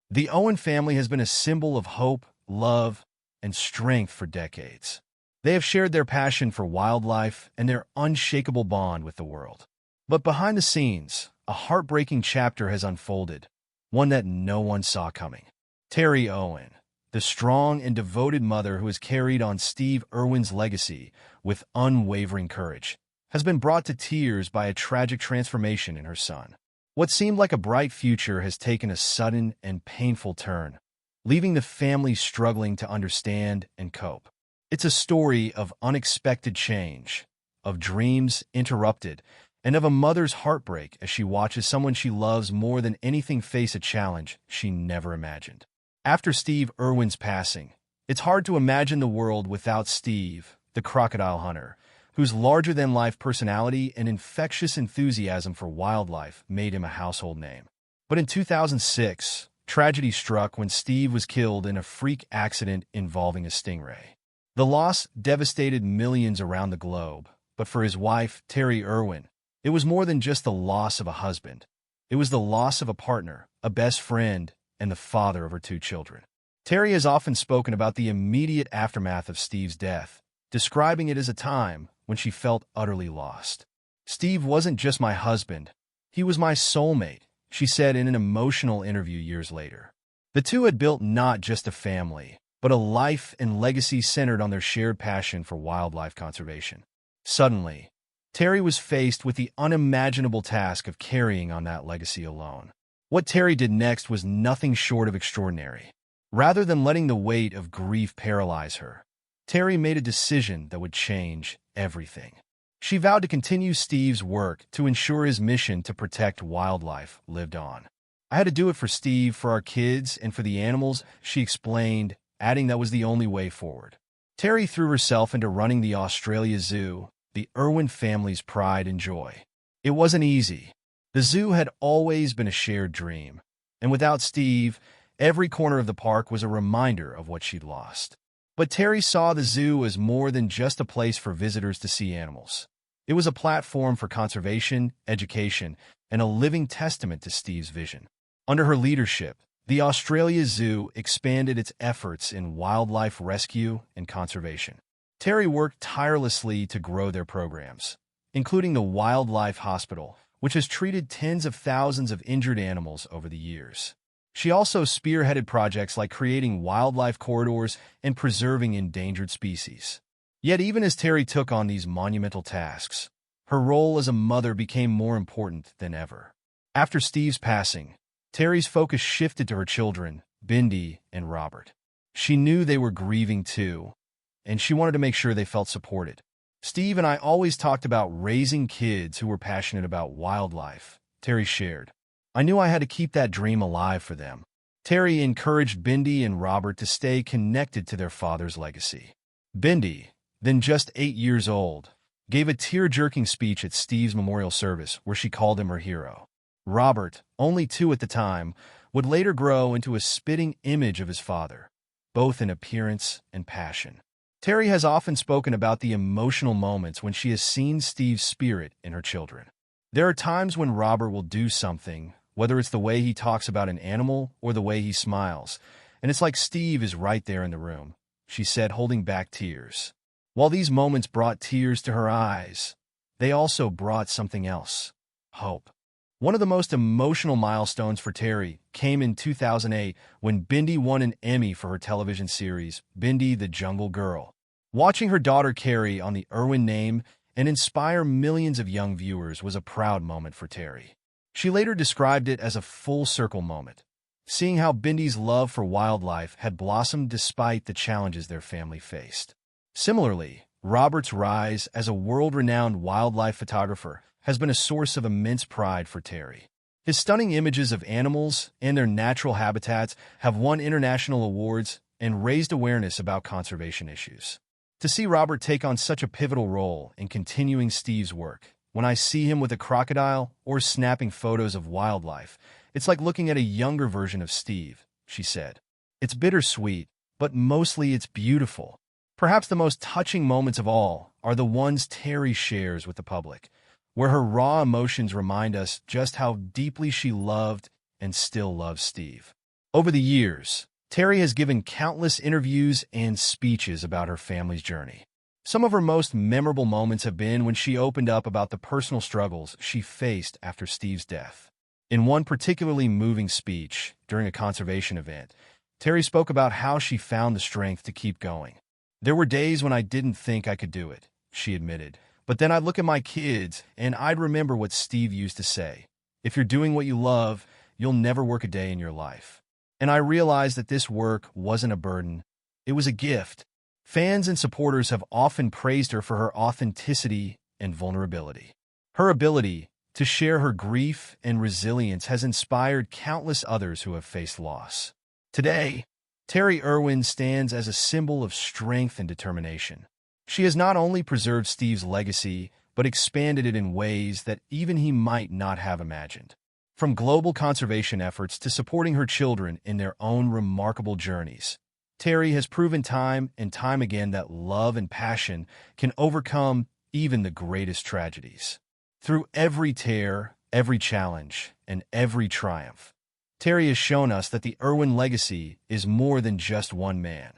The Owen family has been a symbol of hope, love, and strength for decades. They have shared their passion for wildlife and their unshakable bond with the world. But behind the scenes, a heartbreaking chapter has unfolded, one that no one saw coming. Terry Owen, the strong and devoted mother who has carried on Steve Irwin's legacy with unwavering courage, has been brought to tears by a tragic transformation in her son. What seemed like a bright future has taken a sudden and painful turn, leaving the family struggling to understand and cope. It's a story of unexpected change, of dreams interrupted, and of a mother's heartbreak as she watches someone she loves more than anything face a challenge she never imagined. After Steve Irwin's passing, it's hard to imagine the world without Steve, the crocodile hunter, whose larger-than-life personality and infectious enthusiasm for wildlife made him a household name. But in 2006, tragedy struck when Steve was killed in a freak accident involving a stingray. The loss devastated millions around the globe, but for his wife, Terry Irwin, it was more than just the loss of a husband. It was the loss of a partner, a best friend, and the father of her two children. Terry has often spoken about the immediate aftermath of Steve's death, describing it as a time when she felt utterly lost. "Steve wasn't just my husband. He was my soulmate," she said in an emotional interview years later. The two had built not just a family, but a life and legacy centered on their shared passion for wildlife conservation. Suddenly, Terry was faced with the unimaginable task of carrying on that legacy alone. What Terry did next was nothing short of extraordinary. Rather than letting the weight of grief paralyze her, Terry made a decision that would change everything. She vowed to continue Steve's work to ensure his mission to protect wildlife lived on. "I had to do it for Steve, for our kids, and for the animals," she explained, adding that was the only way forward. Terry threw herself into running the Australia Zoo, the Irwin family's pride and joy. It wasn't easy. The zoo had always been a shared dream, and without Steve, every corner of the park was a reminder of what she'd lost. But Terry saw the zoo as more than just a place for visitors to see animals. It was a platform for conservation, education, and a living testament to Steve's vision. Under her leadership, the Australia Zoo expanded its efforts in wildlife rescue and conservation. Terry worked tirelessly to grow their programs, including the Wildlife Hospital, which has treated tens of thousands of injured animals over the years. She also spearheaded projects like creating wildlife corridors and preserving endangered species. Yet even as Terry took on these monumental tasks, her role as a mother became more important than ever. After Steve's passing, Terry's focus shifted to her children, Bindi and Robert. She knew they were grieving too, and she wanted to make sure they felt supported. "Steve and I always talked about raising kids who were passionate about wildlife," Terry shared. "I knew I had to keep that dream alive for them." Terry encouraged Bindi and Robert to stay connected to their father's legacy. Bindi, then just 8 years old, gave a tear-jerking speech at Steve's memorial service where she called him her hero. Robert, only 2 at the time, would later grow into a spitting image of his father, both in appearance and passion. Terry has often spoken about the emotional moments when she has seen Steve's spirit in her children. "There are times when Robert will do something, whether it's the way he talks about an animal or the way he smiles, and it's like Steve is right there in the room," she said, holding back tears. While these moments brought tears to her eyes, they also brought something else: hope. One of the most emotional milestones for Terry came in 2008 when Bindi won an Emmy for her television series, Bindi the Jungle Girl. Watching her daughter carry on the Irwin name and inspire millions of young viewers was a proud moment for Terry. She later described it as a full-circle moment, seeing how Bindi's love for wildlife had blossomed despite the challenges their family faced. Similarly, Robert's rise as a world-renowned wildlife photographer has been a source of immense pride for Terry. His stunning images of animals and their natural habitats have won international awards and raised awareness about conservation issues. To see Robert take on such a pivotal role in continuing Steve's work, when I see him with a crocodile or snapping photos of wildlife, it's like looking at a younger version of Steve, she said. "It's bittersweet, but mostly it's beautiful." Perhaps the most touching moments of all are the ones Terry shares with the public, where her raw emotions remind us just how deeply she loved and still loves Steve. Over the years, Terry has given countless interviews and speeches about her family's journey. Some of her most memorable moments have been when she opened up about the personal struggles she faced after Steve's death. In one particularly moving speech during a conservation event, Terry spoke about how she found the strength to keep going. "There were days when I didn't think I could do it," she admitted. "But then I'd look at my kids and I'd remember what Steve used to say. If you're doing what you love, you'll never work a day in your life. And I realized that this work wasn't a burden. It was a gift." Fans and supporters have often praised her for her authenticity and vulnerability. Her ability to share her grief and resilience has inspired countless others who have faced loss. Today, Terry Irwin stands as a symbol of strength and determination. She has not only preserved Steve's legacy, but expanded it in ways that even he might not have imagined. From global conservation efforts to supporting her children in their own remarkable journeys, Terry has proven time and time again that love and passion can overcome even the greatest tragedies. Through every tear, every challenge, and every triumph, Terry has shown us that the Irwin legacy is more than just one man.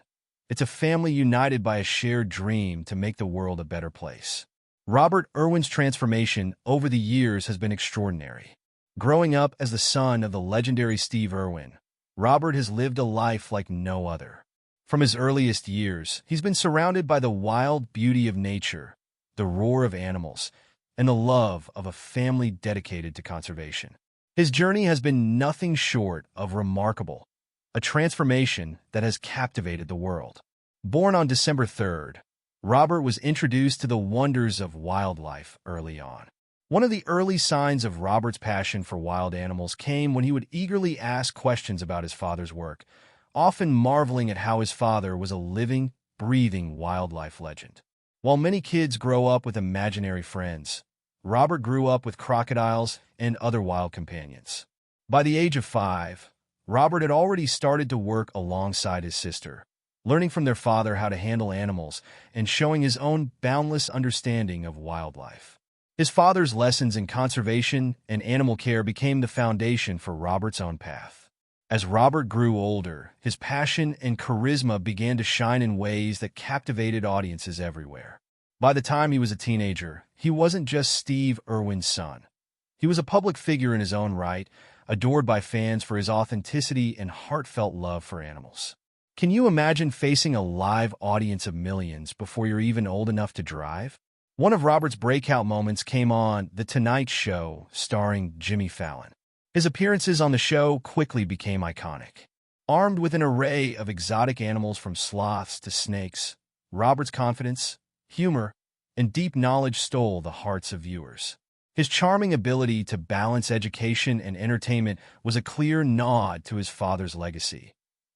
It's a family united by a shared dream to make the world a better place. Robert Irwin's transformation over the years has been extraordinary. Growing up as the son of the legendary Steve Irwin, Robert has lived a life like no other. From his earliest years, he's been surrounded by the wild beauty of nature, the roar of animals, and the love of a family dedicated to conservation. His journey has been nothing short of remarkable, a transformation that has captivated the world. Born on December 3rd, Robert was introduced to the wonders of wildlife early on. One of the early signs of Robert's passion for wild animals came when he would eagerly ask questions about his father's work, often marveling at how his father was a living, breathing wildlife legend. While many kids grow up with imaginary friends, Robert grew up with crocodiles and other wild companions. By the age of 5, Robert had already started to work alongside his sister, learning from their father how to handle animals and showing his own boundless understanding of wildlife. His father's lessons in conservation and animal care became the foundation for Robert's own path. As Robert grew older, his passion and charisma began to shine in ways that captivated audiences everywhere. By the time he was a teenager, he wasn't just Steve Irwin's son. He was a public figure in his own right, adored by fans for his authenticity and heartfelt love for animals. Can you imagine facing a live audience of millions before you're even old enough to drive? One of Robert's breakout moments came on The Tonight Show, starring Jimmy Fallon. His appearances on the show quickly became iconic. Armed with an array of exotic animals from sloths to snakes, Robert's confidence, humor, and deep knowledge stole the hearts of viewers. His charming ability to balance education and entertainment was a clear nod to his father's legacy.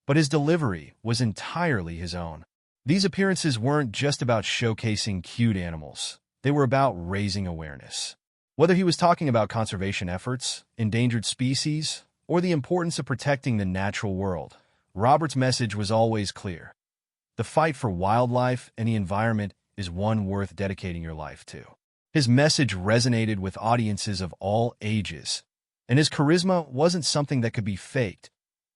But his delivery was entirely his own. These appearances weren't just about showcasing cute animals. They were about raising awareness. Whether he was talking about conservation efforts, endangered species, or the importance of protecting the natural world, Robert's message was always clear. The fight for wildlife and the environment is one worth dedicating your life to. His message resonated with audiences of all ages, and his charisma wasn't something that could be faked.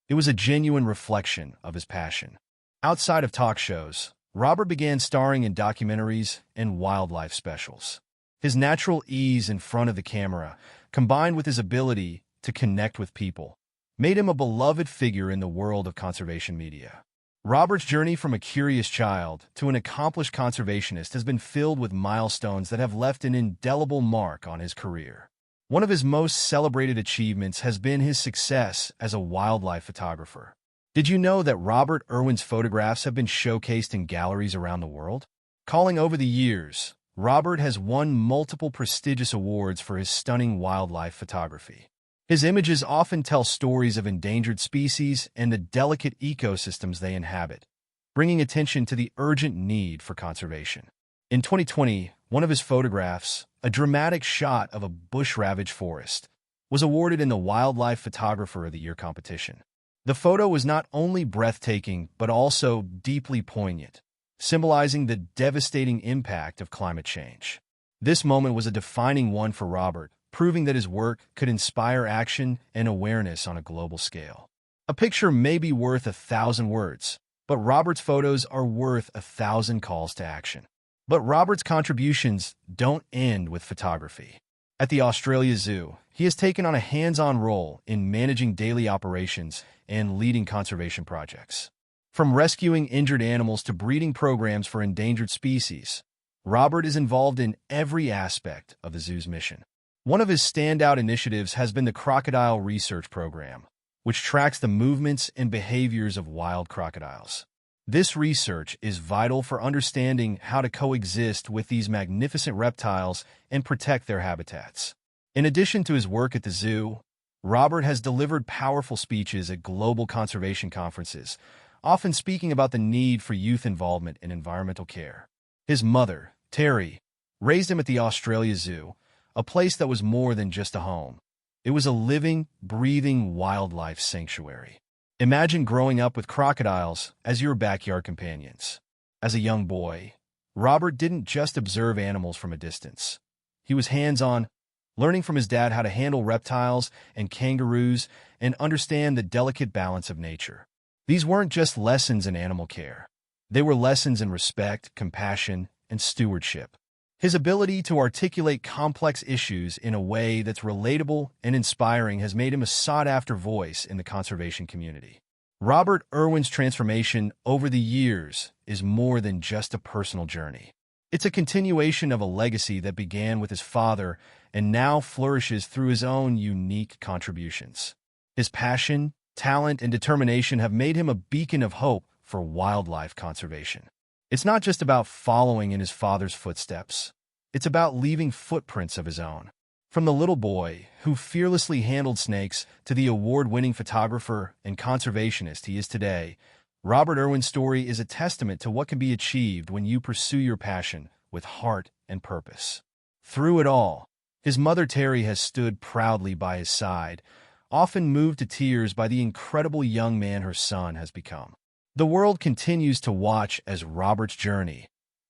It was a genuine reflection of his passion. Outside of talk shows, Robert began starring in documentaries and wildlife specials. His natural ease in front of the camera, combined with his ability to connect with people, made him a beloved figure in the world of conservation media. Robert's journey from a curious child to an accomplished conservationist has been filled with milestones that have left an indelible mark on his career. One of his most celebrated achievements has been his success as a wildlife photographer. Did you know that Robert Irwin's photographs have been showcased in galleries around the world? Calling over the years, Robert has won multiple prestigious awards for his stunning wildlife photography. His images often tell stories of endangered species and the delicate ecosystems they inhabit, bringing attention to the urgent need for conservation. In 2020, one of his photographs, a dramatic shot of a bush-ravaged forest, was awarded in the Wildlife Photographer of the Year competition. The photo was not only breathtaking, but also deeply poignant, symbolizing the devastating impact of climate change. This moment was a defining one for Robert, proving that his work could inspire action and awareness on a global scale. A picture may be worth 1,000 words, but Robert's photos are worth 1,000 calls to action. But Robert's contributions don't end with photography. At the Australia Zoo, he has taken on a hands-on role in managing daily operations and leading conservation projects. From rescuing injured animals to breeding programs for endangered species, Robert is involved in every aspect of the zoo's mission. One of his standout initiatives has been the Crocodile Research Program, which tracks the movements and behaviors of wild crocodiles. This research is vital for understanding how to coexist with these magnificent reptiles and protect their habitats. In addition to his work at the zoo, Robert has delivered powerful speeches at global conservation conferences, often speaking about the need for youth involvement in environmental care. His mother, Terry, raised him at the Australia Zoo, a place that was more than just a home. It was a living, breathing wildlife sanctuary. Imagine growing up with crocodiles as your backyard companions. As a young boy, Robert didn't just observe animals from a distance. He was hands-on, learning from his dad how to handle reptiles and kangaroos and understand the delicate balance of nature. These weren't just lessons in animal care. They were lessons in respect, compassion, and stewardship. His ability to articulate complex issues in a way that's relatable and inspiring has made him a sought-after voice in the conservation community. Robert Irwin's transformation over the years is more than just a personal journey. It's a continuation of a legacy that began with his father and now flourishes through his own unique contributions. His passion, talent, and determination have made him a beacon of hope for wildlife conservation. It's not just about following in his father's footsteps. It's about leaving footprints of his own. From the little boy who fearlessly handled snakes to the award-winning photographer and conservationist he is today, Robert Irwin's story is a testament to what can be achieved when you pursue your passion with heart and purpose. Through it all, his mother Terry has stood proudly by his side, often moved to tears by the incredible young man her son has become. The world continues to watch as Robert's journey,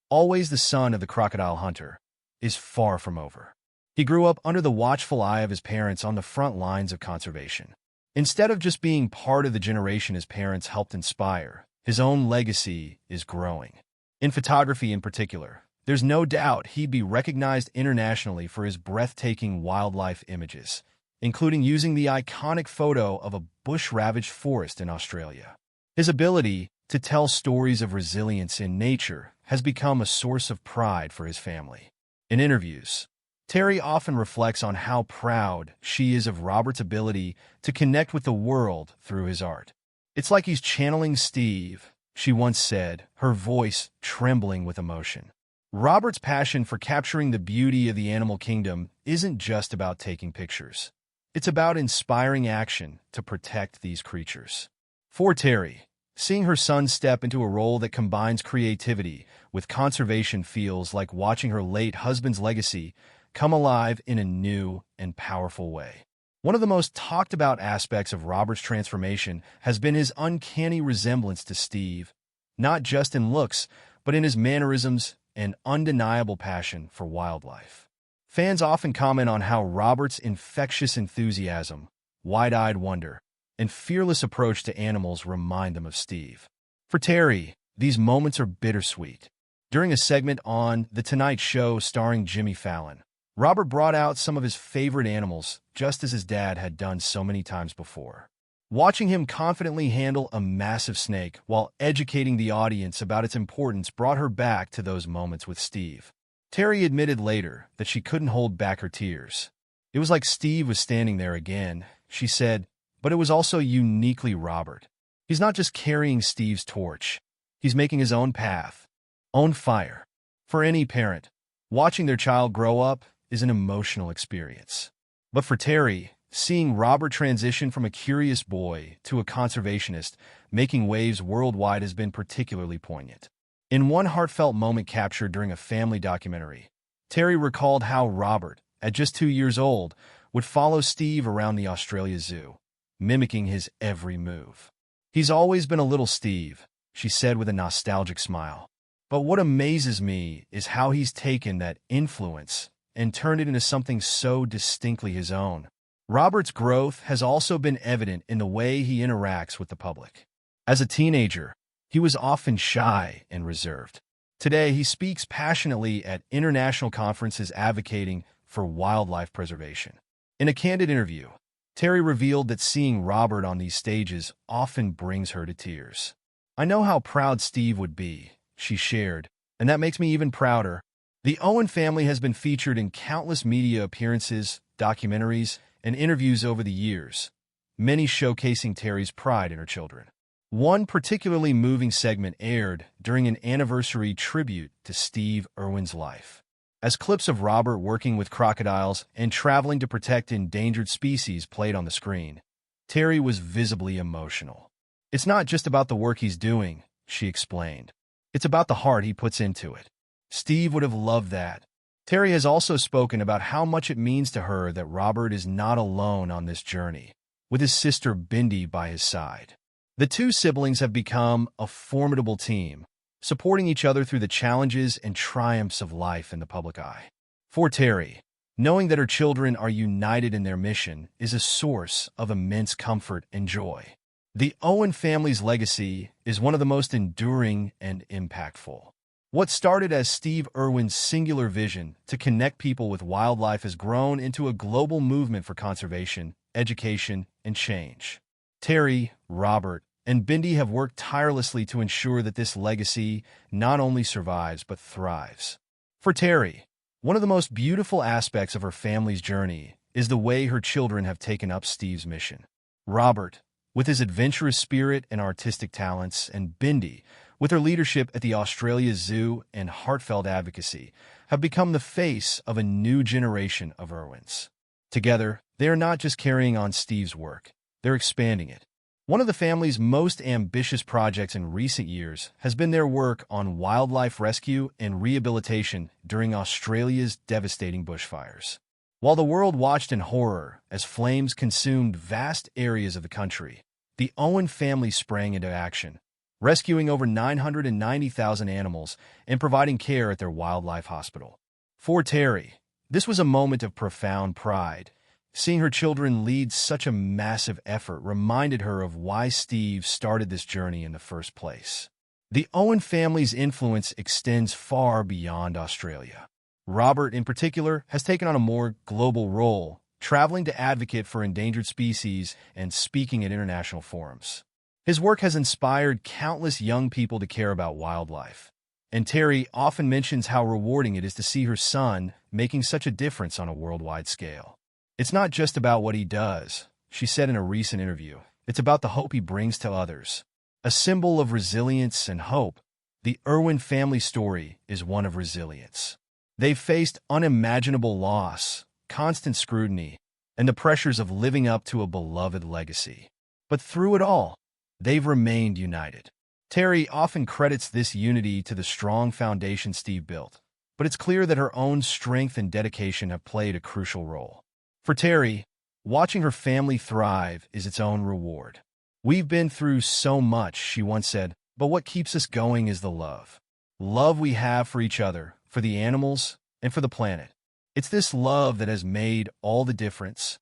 always the son of the crocodile hunter, is far from over. He grew up under the watchful eye of his parents on the front lines of conservation. Instead of just being part of the generation his parents helped inspire, his own legacy is growing. In photography in particular, there's no doubt he'd be recognized internationally for his breathtaking wildlife images, including using the iconic photo of a bush-ravaged forest in Australia. His ability to tell stories of resilience in nature has become a source of pride for his family. In interviews, Terry often reflects on how proud she is of Robert's ability to connect with the world through his art. It's like he's channeling Steve, she once said, her voice trembling with emotion. Robert's passion for capturing the beauty of the animal kingdom isn't just about taking pictures. It's about inspiring action to protect these creatures. For Terry, seeing her son step into a role that combines creativity with conservation feels like watching her late husband's legacy come alive in a new and powerful way. One of the most talked about aspects of Robert's transformation has been his uncanny resemblance to Steve, not just in looks, but in his mannerisms and undeniable passion for wildlife. Fans often comment on how Robert's infectious enthusiasm, wide-eyed wonder, and fearless approach to animals remind them of Steve. For Terry, these moments are bittersweet. During a segment on The Tonight Show starring Jimmy Fallon, Robert brought out some of his favorite animals, just as his dad had done so many times before. Watching him confidently handle a massive snake while educating the audience about its importance brought her back to those moments with Steve. Terry admitted later that she couldn't hold back her tears. It was like Steve was standing there again, she said, but it was also uniquely Robert. He's not just carrying Steve's torch. He's making his own path, own fire. For any parent, watching their child grow up is an emotional experience. But for Terry, seeing Robert transition from a curious boy to a conservationist making waves worldwide has been particularly poignant. In one heartfelt moment captured during a family documentary, Terry recalled how Robert, at just 2 years old, would follow Steve around the Australia Zoo, mimicking his every move. "He's always been a little Steve," she said with a nostalgic smile. "But what amazes me is how he's taken that influence and turned it into something so distinctly his own." Robert's growth has also been evident in the way he interacts with the public. As a teenager, he was often shy and reserved. Today, he speaks passionately at international conferences advocating for wildlife preservation. In a candid interview, Terry revealed that seeing Robert on these stages often brings her to tears. "I know how proud Steve would be," she shared, "and that makes me even prouder." The Owen family has been featured in countless media appearances, documentaries, and interviews over the years, many showcasing Terry's pride in her children. One particularly moving segment aired during an anniversary tribute to Steve Irwin's life. As clips of Robert working with crocodiles and traveling to protect endangered species played on the screen, Terry was visibly emotional. "It's not just about the work he's doing," she explained. "It's about the heart he puts into it. Steve would have loved that." Terry has also spoken about how much it means to her that Robert is not alone on this journey, with his sister Bindi by his side. The two siblings have become a formidable team, supporting each other through the challenges and triumphs of life in the public eye. For Terry, knowing that her children are united in their mission is a source of immense comfort and joy. The Owen family's legacy is one of the most enduring and impactful. What started as Steve Irwin's singular vision to connect people with wildlife has grown into a global movement for conservation, education, and change. Terry, Robert, and Bindi have worked tirelessly to ensure that this legacy not only survives but thrives. For Terry, one of the most beautiful aspects of her family's journey is the way her children have taken up Steve's mission. Robert, with his adventurous spirit and artistic talents, and Bindi, with her leadership at the Australia Zoo and heartfelt advocacy, have become the face of a new generation of Irwins. Together, they are not just carrying on Steve's work, they're expanding it. One of the family's most ambitious projects in recent years has been their work on wildlife rescue and rehabilitation during Australia's devastating bushfires. While the world watched in horror as flames consumed vast areas of the country, the Owen family sprang into action, rescuing over 990,000 animals and providing care at their wildlife hospital. For Terry, this was a moment of profound pride. Seeing her children lead such a massive effort reminded her of why Steve started this journey in the first place. The Owen family's influence extends far beyond Australia. Robert, in particular, has taken on a more global role, traveling to advocate for endangered species and speaking at international forums. His work has inspired countless young people to care about wildlife, and Terry often mentions how rewarding it is to see her son making such a difference on a worldwide scale. "It's not just about what he does," she said in a recent interview. "It's about the hope he brings to others." A symbol of resilience and hope, the Irwin family story is one of resilience. They've faced unimaginable loss, constant scrutiny, and the pressures of living up to a beloved legacy. But through it all, they've remained united. Terry often credits this unity to the strong foundation Steve built, but it's clear that her own strength and dedication have played a crucial role. For Terry, watching her family thrive is its own reward. "We've been through so much," she once said, "but what keeps us going is the love. Love we have for each other, for the animals, and for the planet. It's this love that has made all the difference."